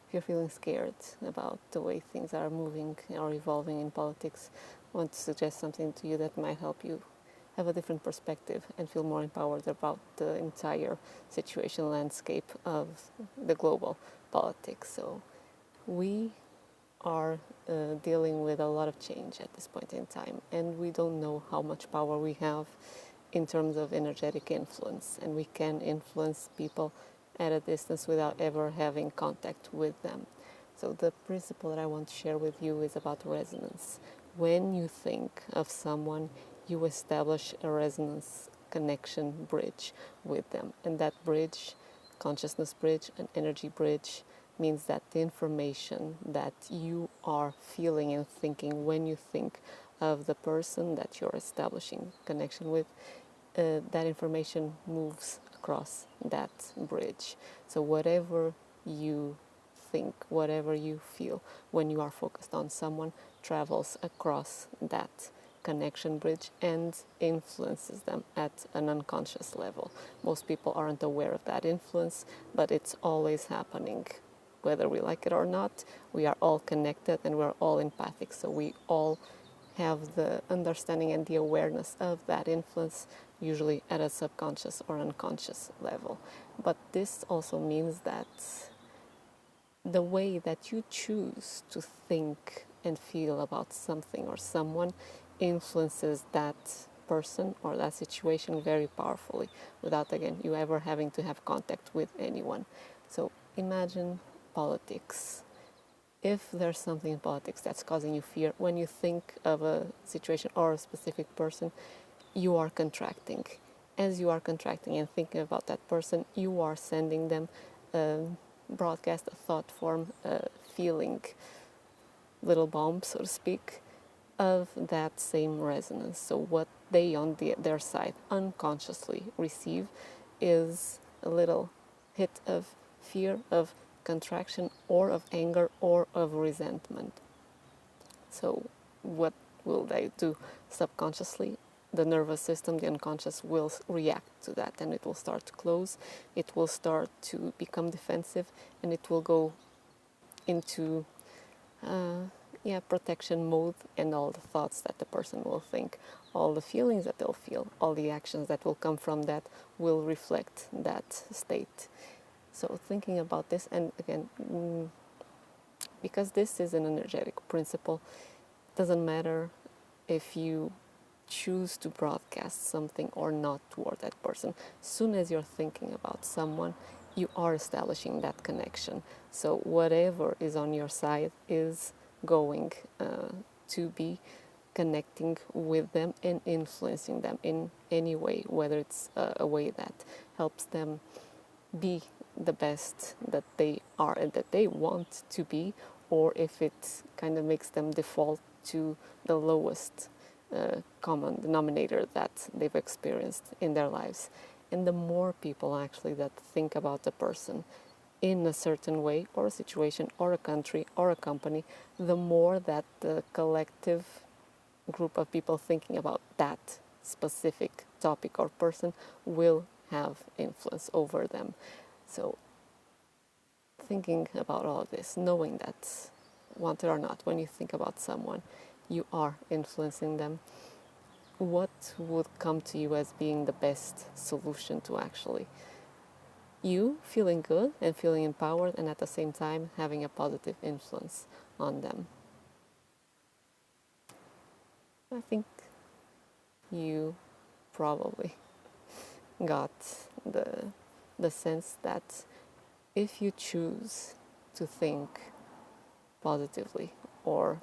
if you're feeling scared about the way things are moving or evolving in politics, I want to suggest something to you that might help you have a different perspective and feel more empowered about the entire situation landscape of the global politics. So we are dealing with a lot of change at this point in time, and we don't know how much power we have in terms of energetic influence, and we can influence people at a distance without ever having contact with them. So the principle that I want to share with you is about resonance. When you think of someone, you establish a resonance connection bridge with them, and that bridge, consciousness bridge, an energy bridge, means that the information that you are feeling and thinking when you think of the person that you're establishing connection with, that information moves across that bridge. So whatever you think, whatever you feel when you are focused on someone, travels across that connection bridge and influences them at an unconscious level. Most people aren't aware of that influence, but it's always happening. Whether we like it or not, we are all connected and we're all empathic, so we all have the understanding and the awareness of that influence, usually at a subconscious or unconscious level. But this also means that the way that you choose to think and feel about something or someone influences that person or that situation very powerfully, without, again, you ever having to have contact with anyone. So imagine politics. If there's something in politics that's causing you fear, when you think of a situation or a specific person, you are contracting. As you are contracting and thinking about that person, you are sending them a broadcast, a thought form, a feeling, little bomb, so to speak, of that same resonance. So what they on their side unconsciously receive is a little hit of fear, of contraction, or of anger, or of resentment. So what will they do subconsciously? The nervous system, the unconscious, will react to that, and it will start to close, it will start to become defensive, and it will go into protection mode, and all the thoughts that the person will think, all the feelings that they'll feel, all the actions that will come from that will reflect that state. So thinking about this, and again, because this is an energetic principle, doesn't matter if you choose to broadcast something or not toward that person. As soon as you're thinking about someone, you are establishing that connection. So whatever is on your side is going to be connecting with them and influencing them in any way, whether it's a way that helps them be the best that they are and that they want to be, or if it kind of makes them default to the lowest common denominator that they've experienced in their lives. And the more people actually that think about the person in a certain way, or a situation, or a country, or a company, the more that the collective group of people thinking about that specific topic or person will have influence over them. So thinking about all of this, knowing that, want it or not, when you think about someone, you are influencing them, what would come to you as being the best solution to actually you feeling good and feeling empowered, and at the same time having a positive influence on them? I think you probably got the sense that if you choose to think positively, or,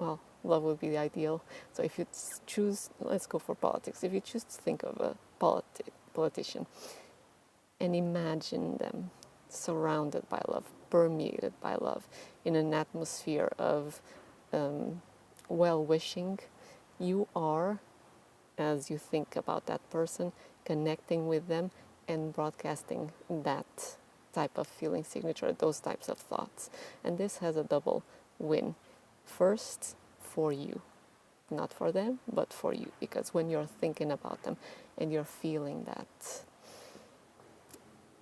well, love would be the ideal. So if you choose, let's go for politics. If you choose to think of a politician and imagine them surrounded by love, permeated by love, in an atmosphere of well-wishing, you are, as you think about that person, connecting with them and broadcasting that type of feeling signature, those types of thoughts. And this has a double win. First, for you. Not for them, but for you. Because when you're thinking about them and you're feeling that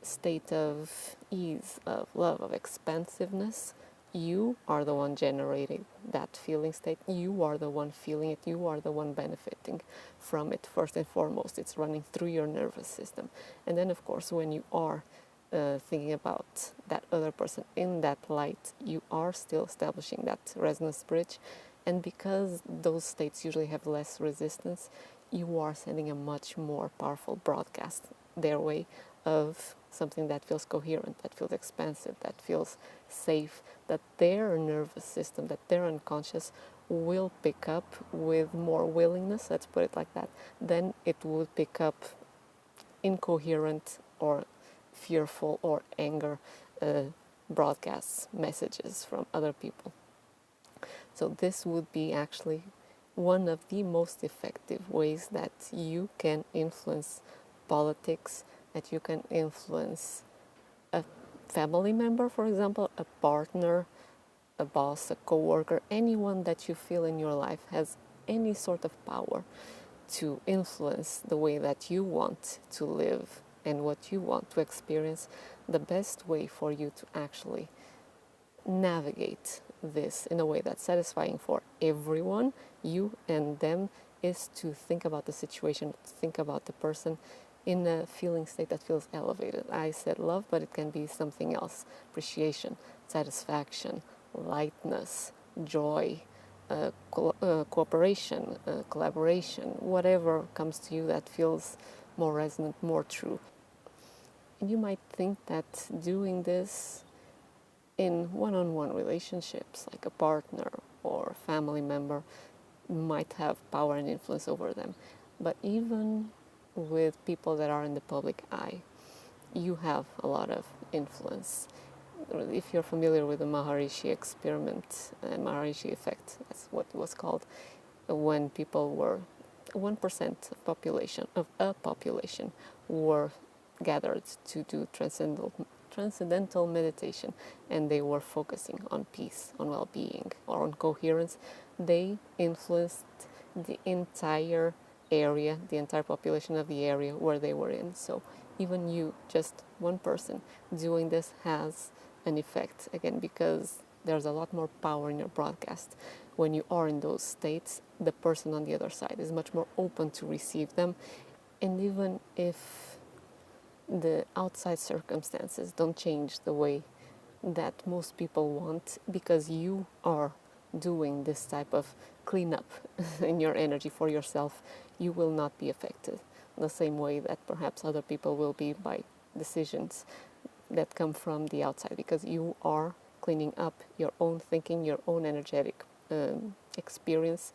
state of ease, of love, of expansiveness, you are the one generating that feeling state. You are the one feeling it. You are the one benefiting from it. First and foremost, it's running through your nervous system. And then, of course, when you are thinking about that other person in that light, you are still establishing that resonance bridge. And because those states usually have less resistance, you are sending a much more powerful broadcast their way of something that feels coherent, that feels expansive, that feels safe, that their nervous system, that their unconscious will pick up with more willingness, let's put it like that, than it would pick up incoherent or fearful or anger broadcasts, messages from other people. So this would be actually one of the most effective ways that you can influence politics, that you can influence a family member, for example, a partner, a boss, a coworker, anyone that you feel in your life has any sort of power to influence the way that you want to live and what you want to experience. The best way for you to actually navigate this in a way that's satisfying for everyone, you and them, is to think about the situation, to think about the person in a feeling state that feels elevated. I said love, but it can be something else. Appreciation, satisfaction, lightness, joy, cooperation, collaboration, whatever comes to you that feels more resonant, more true. And you might think that doing this in one-on-one relationships, like a partner or family member, might have power and influence over them. But even with people that are in the public eye, you have a lot of influence. If you're familiar with the Maharishi experiment, Maharishi effect, that's what it was called, when people were 1% of a population were gathered to do transcendental meditation, and they were focusing on peace, on well-being, or on coherence, they influenced the entire area, the entire population of the area where they were in. So even you, just one person doing this, has an effect, again, because there's a lot more power in your broadcast. When you are in those states, the person on the other side is much more open to receive them. And even if the outside circumstances don't change the way that most people want, because you are doing this type of cleanup in your energy for yourself, you will not be affected the same way that perhaps other people will be by decisions that come from the outside, because you are cleaning up your own thinking, your own energetic experience,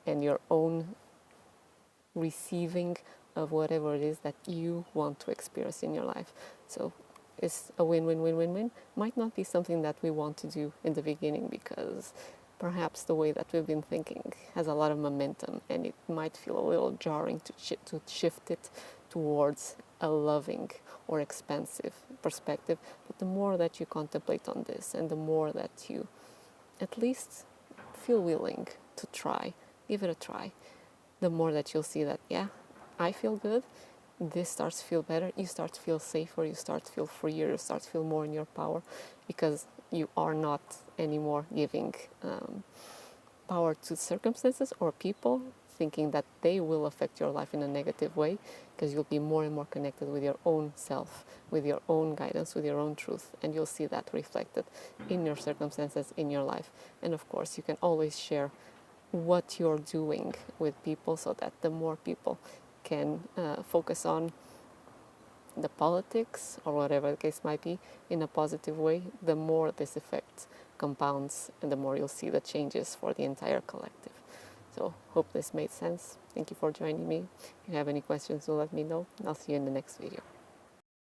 and your own receiving of whatever it is that you want to experience in your life. So it's a win-win-win-win-win. Might not be something that we want to do in the beginning, because perhaps the way that we've been thinking has a lot of momentum, and it might feel a little jarring to shift it towards a loving or expansive perspective. But the more that you contemplate on this, and the more that you at least feel willing to try, give it a try, the more that you'll see that, yeah, I feel good, this starts to feel better, you start to feel safer, you start to feel freer, you start to feel more in your power, because you are not anymore giving power to circumstances or people, thinking that they will affect your life in a negative way, because you'll be more and more connected with your own self, with your own guidance, with your own truth, and you'll see that reflected in your circumstances, in your life. And of course, you can always share what you're doing with people, so that the more people can focus on the politics or whatever the case might be in a positive way, the more this effect compounds, and the more you'll see the changes for the entire collective. So hope this made sense. Thank you for joining me. If you have any questions, do let me know. I'll see you in the next video.